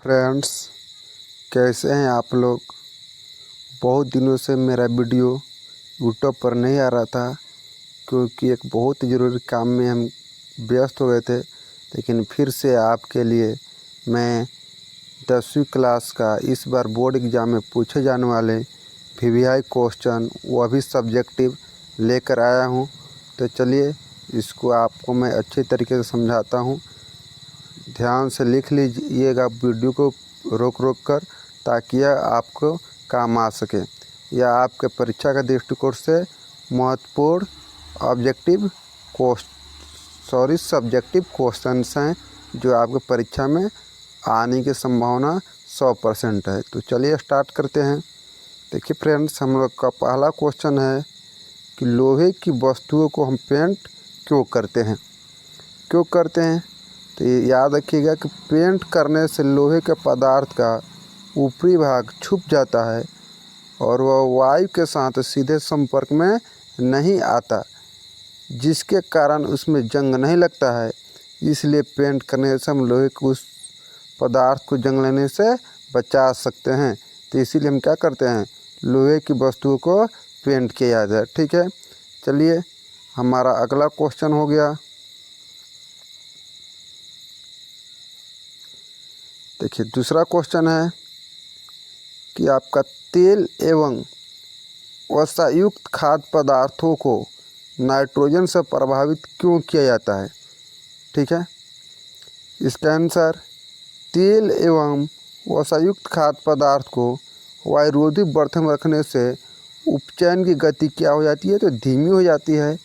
Friends, कैसे हैं आप लोग। बहुत दिनों से मेरा वीडियो यूट्यूब पर नहीं आ रहा था क्योंकि एक बहुत ज़रूरी काम में हम व्यस्त हो गए थे। लेकिन फिर से आपके लिए मैं 10वीं क्लास का इस बार बोर्ड एग्ज़ाम में पूछे जाने वाले वीवीआई क्वेश्चन, वह भी सब्जेक्टिव लेकर आया हूं। तो चलिए इसको आपको मैं अच्छे तरीके से समझाता हूं। ध्यान से लिख लीजिएगा वीडियो को रोक कर, ताकि यह आपको काम आ सके। यह आपके परीक्षा का दृष्टिकोण से महत्वपूर्ण सब्जेक्टिव क्वेश्चंस हैं जो आपके परीक्षा में आने की संभावना 100% है। तो चलिए स्टार्ट करते हैं। देखिए फ्रेंड्स, हम लोग का पहला क्वेश्चन है कि लोहे की वस्तुओं को हम पेंट क्यों करते हैं। तो ये याद रखिएगा कि पेंट करने से लोहे के पदार्थ का ऊपरी भाग छुप जाता है और वह वायु के साथ सीधे संपर्क में नहीं आता, जिसके कारण उसमें जंग नहीं लगता है। इसलिए पेंट करने से हम लोहे को उस पदार्थ को जंग लेने से बचा सकते हैं। तो इसीलिए हम क्या करते हैं, लोहे की वस्तुओं को पेंट किया जाता है। ठीक है, चलिए हमारा अगला क्वेश्चन हो गया। देखिए दूसरा क्वेश्चन है कि आपका तेल एवं वसायुक्त खाद्य पदार्थों को नाइट्रोजन से प्रभावित क्यों किया जाता है। ठीक है, इसका आंसर, तेल एवं वसायुक्त खाद्य पदार्थ को वायुरोधी बर्तन में रखने से उपचयन की गति क्या हो जाती है, तो धीमी हो जाती है।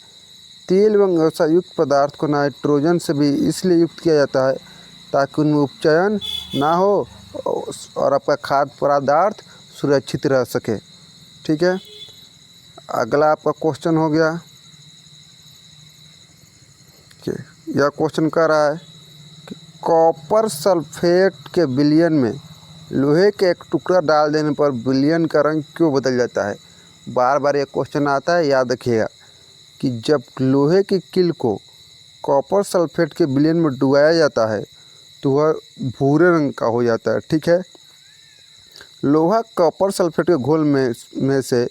तेल एवं वसायुक्त पदार्थ को नाइट्रोजन से भी इसलिए युक्त किया जाता है ताकि उनमें उपचयन ना हो और आपका खाद्य पदार्थ सुरक्षित रह सके। ठीक है, अगला आपका क्वेश्चन हो गया। यह क्वेश्चन कह रहा है कि कॉपर सल्फेट के विलयन में लोहे के एक टुकड़ा डाल देने पर विलयन का रंग क्यों बदल जाता है। बार बार यह क्वेश्चन आता है, याद रखिएगा कि जब लोहे की किल को कॉपर सल्फेट के विलयन में डुबाया जाता है तो वह भूरे रंग का हो जाता है। ठीक है, लोहा कॉपर सल्फेट के घोल में से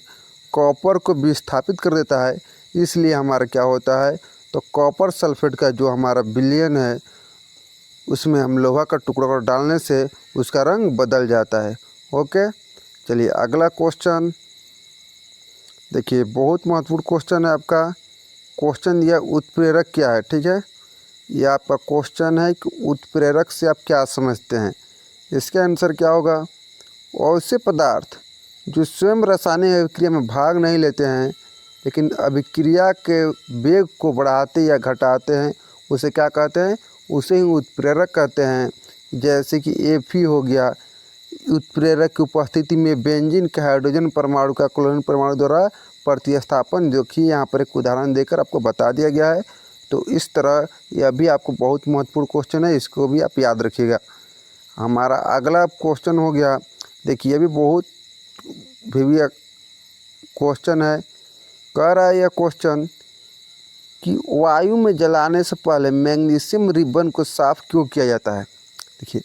कॉपर को विस्थापित कर देता है। इसलिए हमारा क्या होता है, तो कॉपर सल्फेट का जो हमारा विलयन है उसमें हम लोहा का टुकड़ा को डालने से उसका रंग बदल जाता है। ओके, चलिए अगला क्वेश्चन देखिए, बहुत महत्वपूर्ण क्वेश्चन है आपका। क्वेश्चन यह उत्प्रेरक क्या है। ठीक है, यह आपका क्वेश्चन है कि उत्प्रेरक से आप क्या समझते हैं। इसका आंसर क्या होगा, ऐसे पदार्थ जो स्वयं रासायनिक अभिक्रिया में भाग नहीं लेते हैं लेकिन अभिक्रिया के वेग को बढ़ाते या घटाते हैं, उसे क्या कहते हैं, उसे ही उत्प्रेरक कहते हैं। जैसे कि Fe हो गया, उत्प्रेरक की उपस्थिति में बेंजीन के हाइड्रोजन परमाणु का क्लोरीन परमाणु द्वारा प्रतिस्थापन, जो कि यहाँ पर एक उदाहरण देकर आपको बता दिया गया है। तो इस तरह यह भी आपको बहुत महत्वपूर्ण क्वेश्चन है, इसको भी आप याद रखिएगा। हमारा अगला क्वेश्चन हो गया, देखिए यह भी बहुत भी क्वेश्चन है। कह रहा है यह क्वेश्चन कि वायु में जलाने से पहले मैग्नीशियम रिबन को साफ क्यों किया जाता है। देखिए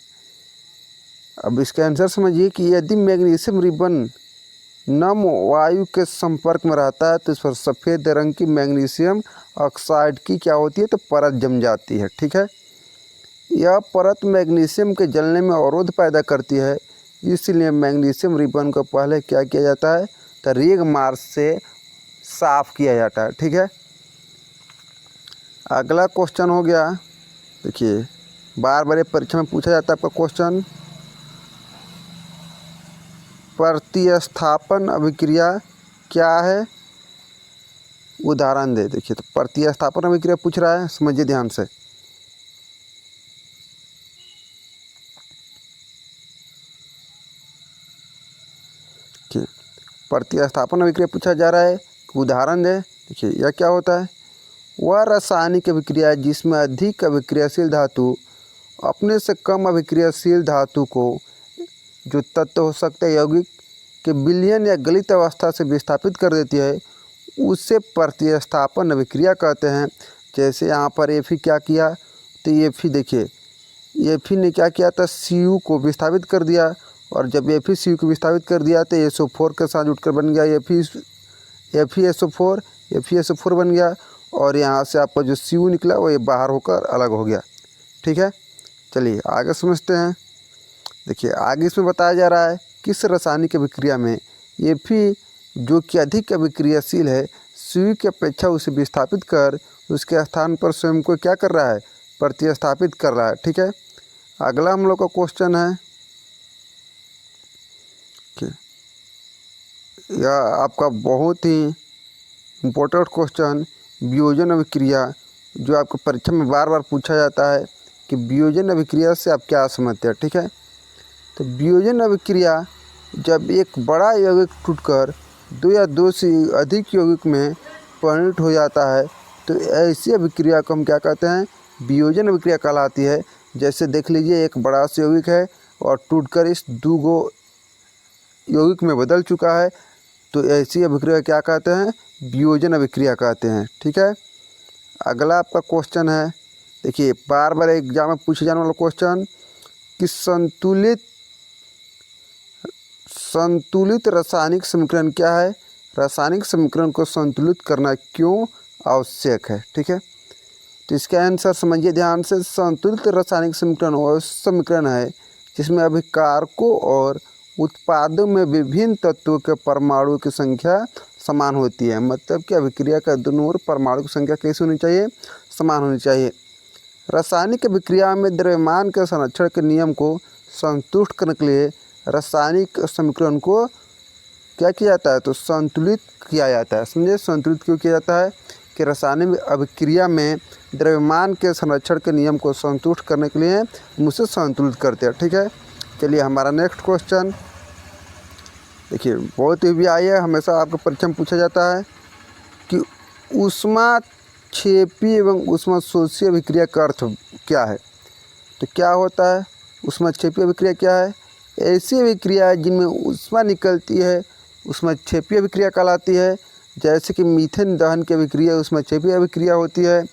अब इसका आंसर समझिए कि यदि मैग्नीशियम रिबन नम वायु के संपर्क में रहता है तो इस पर सफ़ेद रंग की मैग्नीशियम ऑक्साइड की क्या होती है, तो परत जम जाती है। ठीक है, यह परत मैग्नीशियम के जलने में अवरोध पैदा करती है। इसलिए मैग्नीशियम रिबन को पहले क्या किया जाता है, तो रेग मार्ग से साफ किया जाता है। ठीक है, अगला क्वेश्चन हो गया। देखिए बार बार परीक्षा में पूछा जाता है आपका क्वेश्चन, प्रतिस्थापन अभिक्रिया क्या है, उदाहरण दे। देखिए तो प्रतिस्थापन अभिक्रिया पूछ रहा है, समझिए ध्यान से। प्रतिस्थापन अभिक्रिया पूछा जा रहा है, उदाहरण दे। देखिए यह क्या होता है, वह रासायनिक अभिक्रिया जिसमें अधिक अभिक्रियाशील धातु अपने से कम अभिक्रियाशील धातु को, जो तत्व हो सकते हैं यौगिक के विलयन या गलित अवस्था से विस्थापित कर देती है, उसे प्रतिस्थापन अभिक्रिया कहते हैं। जैसे यहाँ पर Fe क्या किया, तो Fe देखिए Fe ने क्या किया था, Cu को विस्थापित कर दिया, और जब Fe Cu को विस्थापित कर दिया तो SO4 के साथ जुड़कर बन गया FeSO4 बन गया, और यहाँ से आपका जो Cu निकला वो ये बाहर होकर अलग हो गया। ठीक है, चलिए आगे समझते हैं। देखिए आगे इसमें बताया जा रहा है किस रासायनिक अभिक्रिया में Fe जो कि अधिक अभिक्रियाशील है Cu की अपेक्षा उसे विस्थापित कर उसके स्थान पर स्वयं को क्या कर रहा है, प्रतिस्थापित कर रहा है। ठीक है, अगला हम लोग का क्वेश्चन है कि यह आपका बहुत ही इम्पोर्टेंट क्वेश्चन, वियोजन अभिक्रिया, जो आपको परीक्षा में बार बार पूछा जाता है कि वियोजन अभिक्रिया से आप क्या समझते हैं। ठीक है, तो वियोजन अभिक्रिया जब एक बड़ा यौगिक टूटकर दो या दो से अधिक यौगिक में परिणत हो जाता है तो ऐसी अभिक्रिया को हम क्या कहते हैं, वियोजन अभिक्रिया कहलाती है। जैसे देख लीजिए एक बड़ा सा यौगिक है और टूटकर इस दो यौगिक में बदल चुका है, तो ऐसी अभिक्रिया क्या कहते हैं, वियोजन अभिक्रिया कहते हैं। ठीक है, अगला आपका क्वेश्चन है, देखिए बार बार एग्जाम में पूछे जाने वाला क्वेश्चन कि संतुलित रासायनिक समीकरण क्या है, रासायनिक समीकरण को संतुलित करना क्यों आवश्यक है। ठीक है, तो इसका आंसर समझिए ध्यान से। संतुलित रासायनिक समीकरण वह समीकरण है जिसमें अभिकारकों और उत्पादों में विभिन्न तत्वों के परमाणुओं की संख्या समान होती है। मतलब कि अभिक्रिया का दोनों ओर परमाणु की संख्या कैसी होनी चाहिए, समान होनी चाहिए। रासायनिक अभिक्रिया में द्रव्यमान के संरक्षण के नियम को संतुष्ट करने के लिए रासायनिक समीकरण को क्या किया जाता है, तो संतुलित किया जाता है। समझे, संतुलित क्यों किया जाता है कि रासायनिक अभिक्रिया में द्रव्यमान के संरक्षण के नियम को संतुष्ट करने के लिए हम उसे संतुलित करते हैं। ठीक है, चलिए हमारा नेक्स्ट क्वेश्चन देखिए, बहुत ही भी आई है, हमेशा आपको परीक्षा में पूछा जाता है कि ऊष्माक्षेपी एवं ऊष्माशोषी अभिक्रिया का अर्थ क्या है। तो क्या होता है ऊष्माक्षेपी अभिक्रिया, क्या है, ऐसी अभिक्रिया है जिनमें ऊष्मा निकलती है ऊष्माक्षेपी अभिक्रिया कहलाती है। जैसे कि मीथेन दहन की अभिक्रिया ऊष्माक्षेपी अभिक्रिया होती है।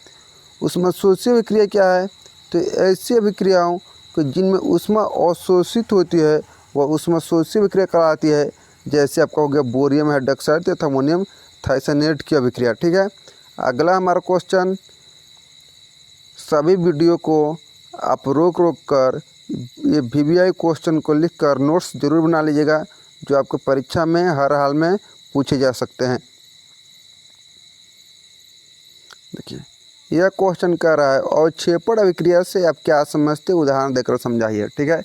ऊष्माशोषी अभिक्रिया क्या है, तो ऐसी अभिक्रियाओं को जिनमें ऊष्मा अवशोषित होती है वह ऊष्माशोषी अभिक्रिया कहलाती है। जैसे आपका हो गया बोरियम हाइड्रोक्साइड तथा अमोनियम थाइसनेट की अभिक्रिया। ठीक है, अगला हमारा क्वेश्चन, सभी वीडियो को आप रोक कर ये VBI क्वेश्चन को लिखकर नोट्स ज़रूर बना लीजिएगा, जो आपको परीक्षा में हर हाल में पूछे जा सकते हैं। देखिए यह क्वेश्चन कह रहा है अवक्षेपण अभिक्रिया से आप क्या समझते, उदाहरण देकर समझाइए। ठीक है,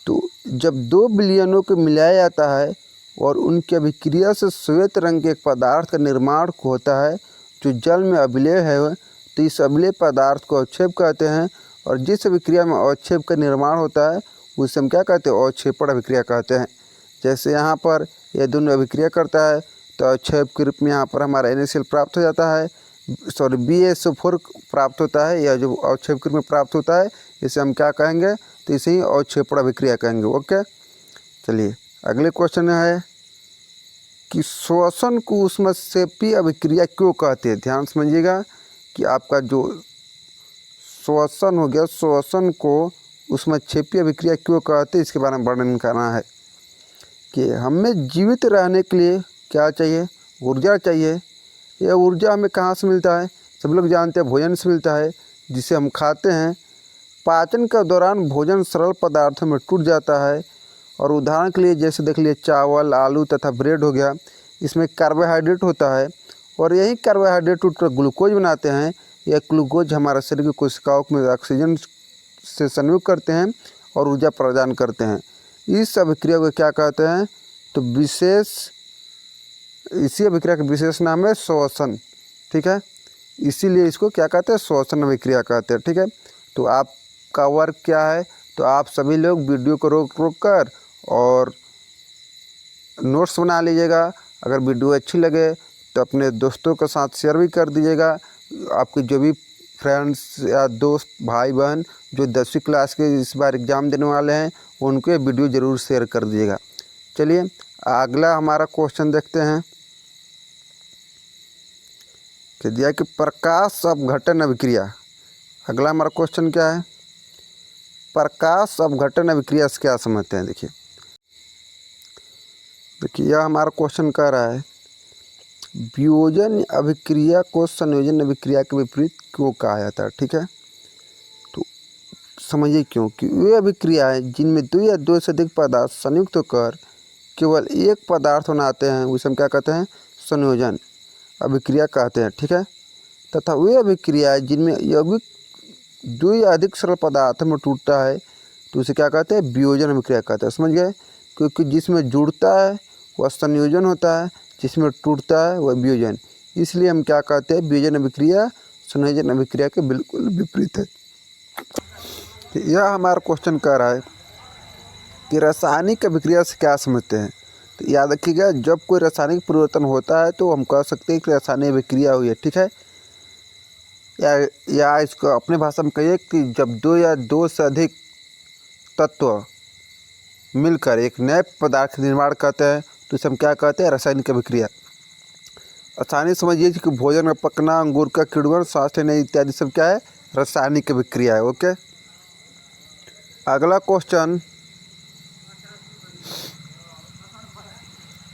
तो जब दो विलयनों को मिलाया जाता है और उनकी अभिक्रिया से श्वेत रंग के एक पदार्थ का निर्माण होता है जो जल में अभिलेय है, तो इस अभिलेय पदार्थ को अवक्षेप कहते हैं। और जिस अभिक्रिया में अवक्षेप का निर्माण होता है उसे हम क्या कहते हैं, अवक्षेपण अभिक्रिया कहते हैं। जैसे यहाँ पर यह दोनों अभिक्रिया करता है तो अवक्षेप के रूप में यहाँ पर हमारा NaCl प्राप्त हो जाता है, सॉरी BaSO4 प्राप्त होता है। यह जो अवक्षेप के रूप में प्राप्त होता है इसे हम क्या कहेंगे, तो इसे ही अवक्षेपण अभिक्रिया कहेंगे। ओके, चलिए अगले क्वेश्चन है कि श्वसन को ऊष्माक्षेपी अभिक्रिया क्यों कहते हैं। ध्यान समझिएगा कि आपका जो श्वसन हो गया, श्वसन को ऊष्माक्षेपी अभिक्रिया क्यों कहते हैं, इसके बारे में वर्णन करना है कि हमें जीवित रहने के लिए क्या चाहिए, ऊर्जा चाहिए। यह ऊर्जा हमें कहाँ से मिलता है, सब लोग जानते हैं भोजन से मिलता है, जिसे हम खाते हैं। पाचन के दौरान भोजन सरल पदार्थों में टूट जाता है, और उदाहरण के लिए जैसे देख लिए चावल, आलू तथा ब्रेड हो गया, इसमें कार्बोहाइड्रेट होता है और यही कार्बोहाइड्रेट टूटकर ग्लूकोज बनाते हैं। यह ग्लूकोज हमारे शरीर की कोशिकाओं में ऑक्सीजन से संयुक्त करते हैं और ऊर्जा प्रदान करते हैं। इस अभिक्रिया को क्या कहते हैं, तो इसी अभिक्रिया का विशेष नाम है श्वसन। ठीक है, इसीलिए इसको क्या कहते हैं, श्वसन अभिक्रिया कहते हैं। ठीक है, तो आपका वर्क क्या है, तो आप सभी लोग वीडियो को रोक कर और नोट्स बना लीजिएगा। अगर वीडियो अच्छी लगे तो अपने दोस्तों के साथ शेयर भी कर दीजिएगा। आपके जो भी फ्रेंड्स या दोस्त भाई बहन जो 10वीं क्लास के इस बार एग्ज़ाम देने वाले हैं उनको ये वीडियो ज़रूर शेयर कर दीजिएगा। चलिए अगला हमारा क्वेश्चन देखते हैं कि दिया कि प्रकाश अपघटन अभिक्रिया। अगला हमारा क्वेश्चन क्या है प्रकाश अपघटन अभिक्रिया से क्या समझते हैं। देखिए यह हमारा क्वेश्चन कह रहा है वियोजन अभिक्रिया को संयोजन अभिक्रिया के विपरीत क्यों कहा जाता है। ठीक है, तो समझिए क्यों। कि वे अभिक्रियाएं जिनमें दो या दो से अधिक पदार्थ संयुक्त होकर केवल एक पदार्थ बनाते हैं उसे हम क्या कहते हैं, संयोजन अभिक्रिया कहते हैं। ठीक है, तथा वे अभिक्रियाएं जिनमें यौगिक दो या अधिक सरल पदार्थों में टूटता है तो उसे क्या कहते हैं, वियोजन अभिक्रिया कहते हैं। समझ गए, क्योंकि जिसमें जुड़ता है वह संयोजन होता है, जिसमें टूटता है वह वियोजन। इसलिए हम क्या कहते हैं, वियोजन अभिक्रिया संयोजन अभिक्रिया के बिल्कुल विपरीत है। यह हमारा क्वेश्चन कह रहा है कि रासायनिक अभिक्रिया से क्या समझते हैं। तो याद रखिएगा, जब कोई रासायनिक परिवर्तन होता है तो हम कह सकते हैं कि रासायनिक अभिक्रिया हुई है। ठीक है, या इसको अपने भाषा में कहिए कि जब दो या दो से अधिक तत्व मिलकर एक नए पदार्थ का निर्माण करते हैं तो इसे हम क्या कहते हैं, रासायनिक अभिक्रिया। आसानी समझिए कि भोजन में पकना, अंगूर का किण्वन, सांस लेना इत्यादि सब क्या है, रासायनिक अभिक्रिया है। ओके, अगला क्वेश्चन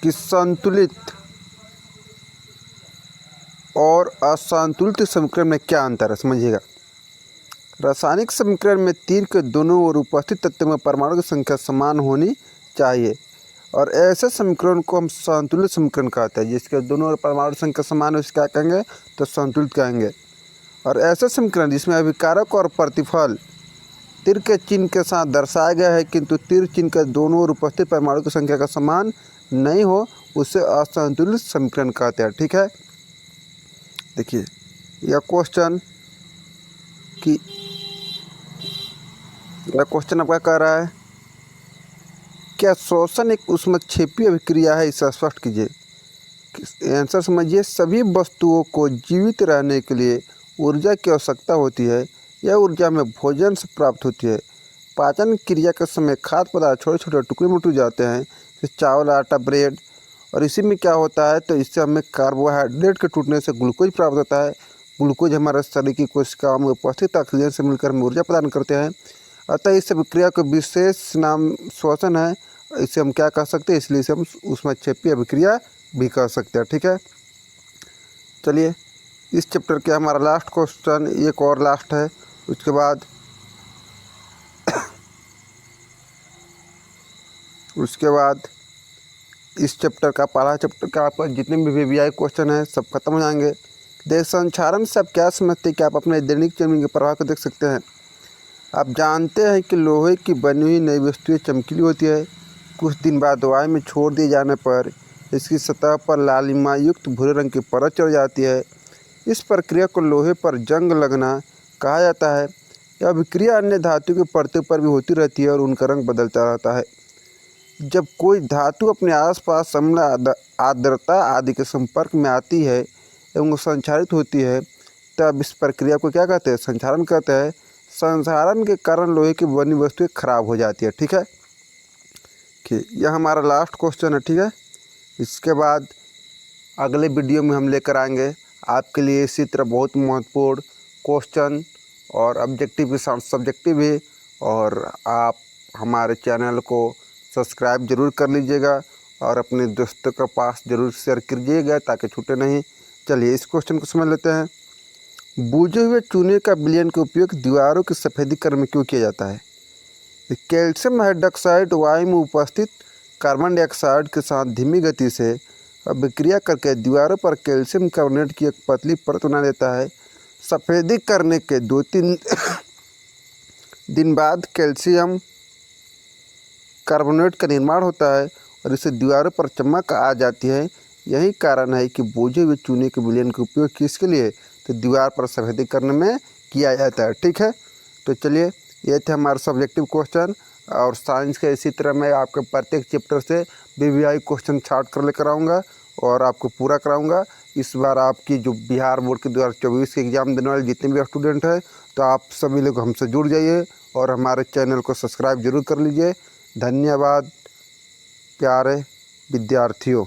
कि संतुलित और असंतुलित समीकरण में क्या अंतर है। समझिएगा, रासायनिक समीकरण में तीर के दोनों ओर उपस्थित तत्वों में परमाणु की संख्या समान होनी चाहिए और ऐसे समीकरण को हम संतुलित समीकरण कहते हैं। जिसके दोनों ओर परमाणु संख्या समान है उसे क्या कहेंगे, तो संतुलित कहेंगे। और ऐसे समीकरण जिसमें अभिकारक और प्रतिफल तीर के चिन्ह के साथ दर्शाया गया है किंतु तीर चिन्ह के दोनों ओर उपस्थित परमाणु की संख्या का समान नहीं हो उसे असंतुलित समीकरण कहते हैं। ठीक है, देखिए यह क्वेश्चन आपका कह रहा है क्या शोषण एक ऊष्मक्षेपी अभिक्रिया है, इसे स्पष्ट कीजिए। आंसर समझिए, सभी वस्तुओं को जीवित रहने के लिए ऊर्जा की आवश्यकता होती है। यह ऊर्जा में भोजन से प्राप्त होती है। पाचन क्रिया के समय खाद्य पदार्थ छोटे छोटे टुकड़े में टूट जाते हैं, जैसे चावल, आटा, ब्रेड। और इसी में क्या होता है, तो इससे हमें कार्बोहाइड्रेट के टूटने से ग्लूकोज प्राप्त होता है। ग्लूकोज हमारे शरीर की कोशिकाओं में उपस्थित ऑक्सीजन से मिलकर हमें ऊर्जा प्रदान करते हैं। अतः इस अभिक्रिया का विशेष नाम श्वसन है। इसे हम क्या कह सकते हैं, इसलिए इसे हम ऊष्मक्षेपी अभिक्रिया भी कह सकते हैं। ठीक है, चलिए इस चैप्टर के हमारा लास्ट क्वेश्चन, एक और लास्ट है, उसके बाद इस चैप्टर का पहला चैप्टर का आपका जितने भी वीवीआई क्वेश्चन है सब खत्म हो जाएंगे। देश संचारण से आप क्या समझते हैं कि आप अपने दैनिक जीवन के प्रभाव को देख सकते हैं। आप जानते हैं कि लोहे की बनी हुई नई वस्तुएं चमकीली होती है। कुछ दिन बाद वायु में छोड़ दिए जाने पर इसकी सतह पर लालिमा युक्त भूरे रंग की परत चढ़ जाती है। इस प्रक्रिया को लोहे पर जंग लगना कहा जाता है। यह अभिक्रिया अन्य धातु के परतों पर भी होती रहती है और उनका रंग बदलता रहता है। जब कोई धातु अपने आसपास अम्ल, आर्द्रता आदि के संपर्क में आती है एवं संक्षारित होती है तब इस प्रक्रिया को क्या कहते हैं, संक्षारण कहते हैं। संक्षारण के कारण लोहे की बनी वस्तुएं खराब हो जाती है। ठीक है, यह हमारा लास्ट क्वेश्चन है। ठीक है, इसके बाद अगले वीडियो में हम लेकर आएंगे आपके लिए इसी तरह बहुत महत्वपूर्ण क्वेश्चन और ऑब्जेक्टिव के साथ सब्जेक्टिव भी। और आप हमारे चैनल को सब्सक्राइब जरूर कर लीजिएगा और अपने दोस्तों के पास ज़रूर शेयर कीजिएगा ताकि छूटे नहीं। चलिए इस क्वेश्चन को समझ लेते हैं। बूझे हुए चूने का विलयन का उपयोग दीवारों के सफेदीकरण में क्यों किया जाता है। कैल्शियम हाइड्रोक्साइड वायु में उपस्थित कार्बन डाइऑक्साइड के साथ धीमी गति से अभिक्रिया करके दीवारों पर कैल्शियम कार्बोनेट की एक पतली परत बना देता है। सफेदी करने के 2-3 दिन बाद कैल्शियम कार्बोनेट का निर्माण होता है और इससे दीवारों पर चमक आ जाती है। यही कारण है कि बूझे हुए चूने के विलयन का उपयोग किसके लिए, तो दीवार पर सफेदी करने में किया जाता है। ठीक है, तो चलिए ये थे हमारे सब्जेक्टिव क्वेश्चन। और साइंस के इसी तरह मैं आपके प्रत्येक चैप्टर से वीवीआई क्वेश्चन छाट कर लेकर आऊँगा और आपको पूरा कराऊँगा। इस बार आपकी जो बिहार बोर्ड के 2024 के एग्ज़ाम देने वाले जितने भी स्टूडेंट हैं तो आप सभी लोग हमसे जुड़ जाइए और हमारे चैनल को सब्सक्राइब जरूर कर लीजिए। धन्यवाद प्यारे विद्यार्थियों।